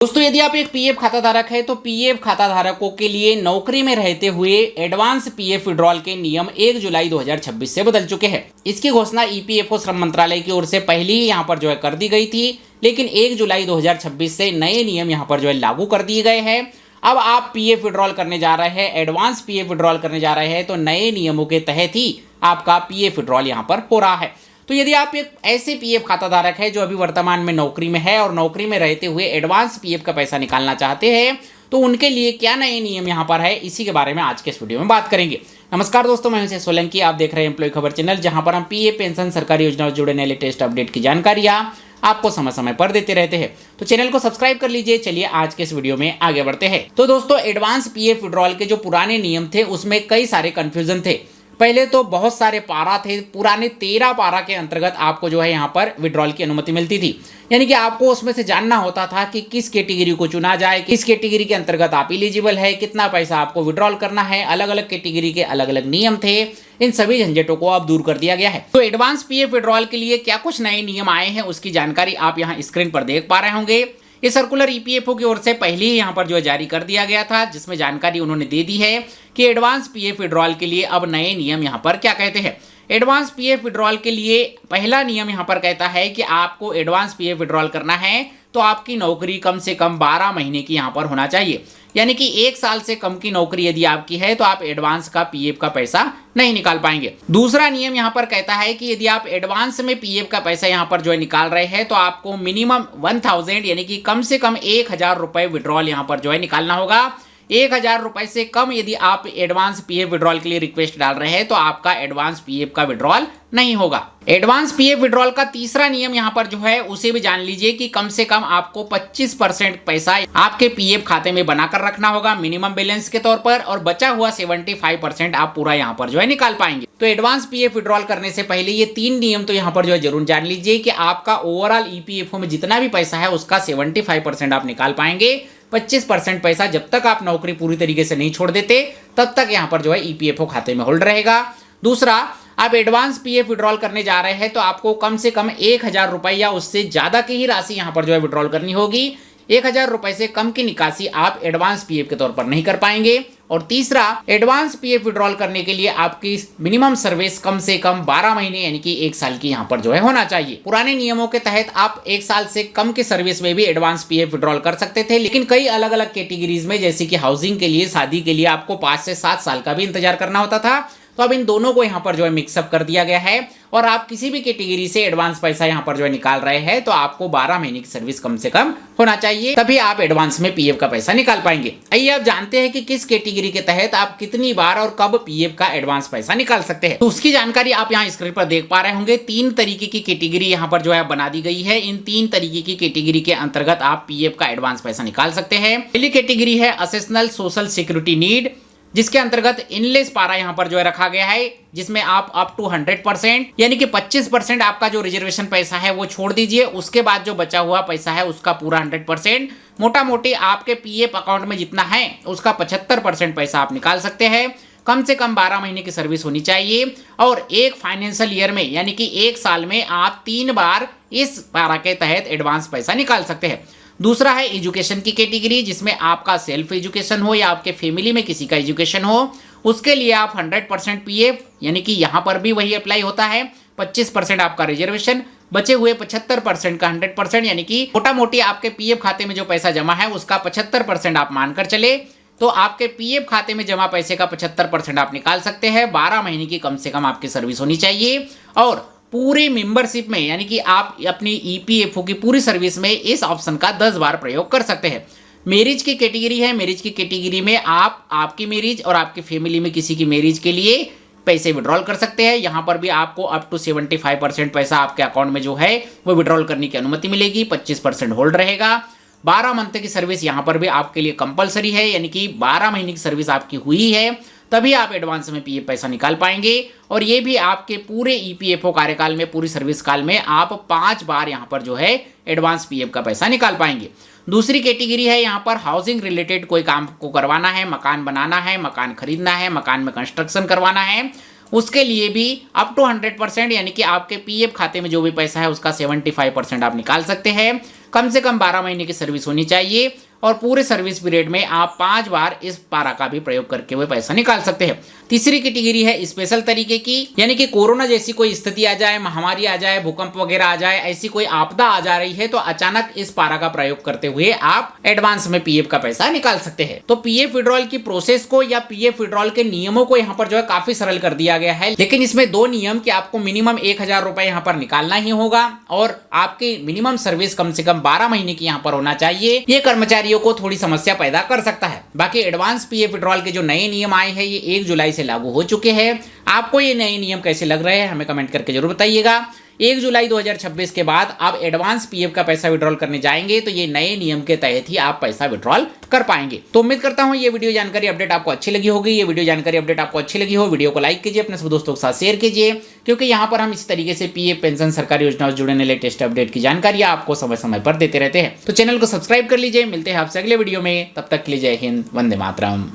दोस्तों यदि आप एक पीएफ खाता धारक है तो पीएफ खाता धारकों के लिए नौकरी में रहते हुए एडवांस पीएफ विड्रॉल के नियम 1 जुलाई 2026 से बदल चुके हैं। इसकी घोषणा ईपीएफओ श्रम मंत्रालय की ओर से पहले ही यहां पर जो है कर दी गई थी, लेकिन 1 जुलाई 2026 से नए नियम यहां पर जो है लागू कर दिए गए हैं। अब आप पीएफ विड्रॉल करने जा रहे हैं, एडवांस पीएफ विड्रॉल करने जा रहे हैं, तो नए नियमों के तहत ही आपका पीएफ विड्रॉल यहां पर हो रहा है। तो यदि आप एक ऐसे पीएफ खाता धारक है जो अभी वर्तमान में नौकरी में है और नौकरी में रहते हुए एडवांस पीएफ का पैसा निकालना चाहते हैं, तो उनके लिए क्या नए नियम यहां पर है, इसी के बारे में आज के इस वीडियो में बात करेंगे। नमस्कार दोस्तों, मैं हूं सोलंकी, आप देख रहे हैं एम्प्लॉय खबर चैनल, जहां पर हम पीएफ, पेंशन, सरकारी योजनाओं से जुड़े नए लेटेस्ट अपडेट की जानकारियां आपको समय समय पर देते रहते हैं। तो चैनल को सब्सक्राइब कर लीजिए। चलिए आज के इस वीडियो में आगे बढ़ते हैं। तो दोस्तों, एडवांस पीएफ विड्रॉल के जो पुराने नियम थे उसमें कई सारे कंफ्यूजन थे। पहले तो बहुत सारे पारा थे, पुराने 13 पारा के अंतर्गत आपको जो है यहाँ पर विड्रॉल की अनुमति मिलती थी। यानी कि आपको उसमें से जानना होता था कि किस कैटेगरी को चुना जाए, किस कैटेगरी के अंतर्गत आप एलिजिबल है, कितना पैसा आपको विड्रॉल करना है, अलग अलग कैटेगरी के अलग अलग नियम थे। इन सभी झंझटों को अब दूर कर दिया गया है। तो एडवांस पीएफ विड्रॉल के लिए क्या कुछ नए नियम आए हैं, उसकी जानकारी आप यहाँ स्क्रीन पर देख पा रहे होंगे। ये सर्कुलर ईपीएफओ की ओर से पहले ही यहाँ पर जो है जारी कर दिया गया था, जिसमें जानकारी उन्होंने दे दी है कि एडवांस पीएफ विड्रॉल के लिए अब नए नियम यहाँ पर क्या कहते हैं। एडवांस पीएफ विड्रॉल के लिए पहला नियम यहाँ पर कहता है कि आपको एडवांस पीएफ विड्रॉल करना है तो आपकी नौकरी कम से कम 12 महीने की यहाँ पर होना चाहिए। यानी कि 1 साल से कम की नौकरी यदि आपकी है तो आप एडवांस का पीएफ का पैसा नहीं निकाल पाएंगे। दूसरा नियम यहाँ पर कहता है कि यदि आप एडवांस में पीएफ का पैसा यहाँ पर जो है निकाल रहे हैं तो आपको मिनिमम 1000 यानी कि कम से कम 1000 रुपए विड्रॉल यहाँ पर जो है निकालना होगा। 1000 रुपए से कम यदि आप एडवांस पीएफ विड्रॉल के लिए रिक्वेस्ट डाल रहे हैं तो आपका एडवांस पीएफ का विड्रॉल नहीं होगा। एडवांस पीएफ विड्रॉल का तीसरा नियम यहाँ पर जो है उसे भी जान लीजिए कि कम से कम आपको 25% पैसा आपके पीएफ खाते में बनाकर रखना होगा मिनिमम बैलेंस के तौर पर, और बचा हुआ 75% आप पूरा यहाँ पर जो है निकाल पाएंगे। तो एडवांस पीएफ विड्रॉल करने से पहले ये 3 नियम तो यहाँ पर जो है जरूर जान लीजिए कि आपका ओवरऑल ईपीएफओ में जितना भी पैसा है उसका 75% आप निकाल पाएंगे। 25% पैसा जब तक आप नौकरी पूरी तरीके से नहीं छोड़ देते तब तक यहाँ पर जो है ईपीएफओ खाते में होल्ड रहेगा। दूसरा, आप एडवांस पीएफ विड्रॉल करने जा रहे हैं तो आपको कम से कम 1000 रुपए या उससे ज्यादा की ही राशि यहाँ पर जो है विड्रॉल करनी होगी। 1000 रुपए से कम की निकासी आप एडवांस पीएफ के तौर पर नहीं कर पाएंगे। और तीसरा, एडवांस पीएफ विड्रॉल करने के लिए आपकी मिनिमम सर्विस कम से कम 12 महीने यानी कि 1 साल की यहाँ पर जो है होना चाहिए। पुराने नियमों के तहत आप 1 साल से कम की सर्विस में भी एडवांस पीएफ विड्रॉल कर सकते थे, लेकिन कई अलग अलग कैटेगरीज में जैसे कि हाउसिंग के लिए, शादी के लिए आपको 5 से 7 साल का भी इंतजार करना होता था। तो अब इन दोनों को यहाँ पर जो है मिक्सअप कर दिया गया है और आप किसी भी कैटेगरी से एडवांस पैसा यहाँ पर जो है निकाल रहे हैं तो आपको 12 महीने की सर्विस कम से कम होना चाहिए, तभी आप एडवांस में पीएफ का पैसा निकाल पाएंगे। आइए आप जानते हैं कि किस कैटेगरी के तहत आप कितनी बार और कब पीएफ का एडवांस पैसा निकाल सकते हैं। तो उसकी जानकारी आप यहाँ स्क्रीन पर देख पा रहे होंगे। 3 तरीके की कैटेगरी यहाँ पर जो है बना दी गई है। इन 3 तरीके की कैटेगरी के अंतर्गत आप पीएफ का एडवांस पैसा निकाल सकते हैं। पहली कैटेगरी है असेसनल सोशल सिक्योरिटी नीड, जिसके अंतर्गत इनलेस पारा यहाँ पर जो है रखा गया है, जिसमें आप अप टू 100% यानी कि 25% आपका जो रिजर्वेशन पैसा है वो छोड़ दीजिए, उसके बाद जो बचा हुआ पैसा है उसका पूरा 100%, मोटा मोटी आपके पीएफ अकाउंट में जितना है उसका 75% पैसा आप निकाल सकते हैं। कम से कम 12 महीने की सर्विस होनी चाहिए और एक फाइनेंशियल ईयर में यानी कि 1 साल में आप 3 बार इस पारा के तहत एडवांस पैसा निकाल सकते हैं। दूसरा है एजुकेशन की कैटेगरी, जिसमें आपका सेल्फ एजुकेशन हो या आपके फैमिली में किसी का एजुकेशन हो, उसके लिए आप 100% पीएफ यानी कि यहाँ पर भी वही अप्लाई होता है। 25% आपका रिजर्वेशन, बचे हुए 75% का 100% यानी कि मोटा मोटी आपके पीएफ खाते में जो पैसा जमा है उसका 75% आप मानकर चले तो आपके पीएफ खाते में जमा पैसे का 75% आप निकाल सकते हैं। 12 महीने की कम से कम आपकी सर्विस होनी चाहिए और पूरी मेंबरशिप में यानी कि आप अपनी ईपीएफओ की पूरी सर्विस में इस ऑप्शन का 10 बार प्रयोग कर सकते हैं। मैरिज की कैटेगरी है, मैरिज की कैटेगरी में आप आपकी मैरिज और आपकी फैमिली में किसी की मैरिज के लिए पैसे विड्रॉल कर सकते हैं। यहाँ पर भी आपको अप टू 75% पैसा आपके अकाउंट में जो है वो विड्रॉल करने की अनुमति मिलेगी, 25% होल्ड रहेगा। 12 मंथ की सर्विस यहाँ पर भी आपके लिए कंपलसरी है, यानी कि 12 महीने की सर्विस आपकी हुई है तभी आप एडवांस में पीएफ पैसा निकाल पाएंगे। और ये भी आपके पूरे ईपीएफओ कार्यकाल में, पूरी सर्विस काल में आप 5 बार यहाँ पर जो है एडवांस पीएफ का पैसा निकाल पाएंगे। दूसरी कैटेगरी है यहाँ पर हाउसिंग रिलेटेड कोई काम को करवाना है, मकान बनाना है, मकान खरीदना है, मकान में कंस्ट्रक्शन करवाना है, उसके लिए भी अप टू 100% यानी कि आपके पीएफ खाते में जो भी पैसा है उसका 75% आप निकाल सकते हैं। कम से कम 12 महीने की सर्विस होनी चाहिए और पूरे सर्विस पीरियड में आप 5 बार इस पारा का भी प्रयोग करके वो पैसा निकाल सकते हैं। तीसरी कैटेगरी है स्पेशल तरीके की, यानी कि कोरोना जैसी कोई स्थिति आ जाए, महामारी आ जाए, भूकंप वगैरह आ जाए, ऐसी कोई आपदा आ जा रही है तो अचानक इस पारा का प्रयोग करते हुए आप एडवांस में पीएफ का पैसा निकाल सकते हैं। तो पीएफ विड्रॉल की प्रोसेस को या पीएफ विड्रॉल के नियमों को यहाँ पर जो है काफी सरल कर दिया गया है, लेकिन इसमें 2 नियम कि आपको मिनिमम 1000 रुपए यहाँ पर निकालना ही होगा और आपकी मिनिमम सर्विस कम से कम 12 महीने की यहाँ पर होना चाहिए। ये कर्मचारियों को थोड़ी समस्या पैदा कर सकता है। बाकी एडवांस पीएफ विड्रॉल के जो नए नियम आए हैं ये 1 जुलाई से लागू हो चुके हैं। आपको ये नए नियम कैसे लग रहे हैं हमें कमेंट करके जरूर बताइएगा। 1 जुलाई 2026 के बाद आप एडवांस पीएफ का पैसा विड्रॉल करने जाएंगे तो ये नए नियम के तहत ही आप पैसा विड्रॉल कर पाएंगे। तो उम्मीद करता हूं ये वीडियो जानकारी अपडेट आपको अच्छी लगी होगी। ये वीडियो जानकारी अपडेट आपको अच्छी लगी हो वीडियो को लाइक कीजिए, अपने सब दोस्तों के साथ शेयर कीजिए, क्योंकि यहाँ पर हम इस तरीके से पीएफ पेंशन सरकारी योजनाओं से जुड़े लेटेस्ट अपडेट की जानकारी आपको समय समय पर देते रहते हैं। तो चैनल को सब्सक्राइब कर लीजिए। मिलते हैं आपसे अगले वीडियो में, तब तक के लिए जय हिंद, वंदे मातरम।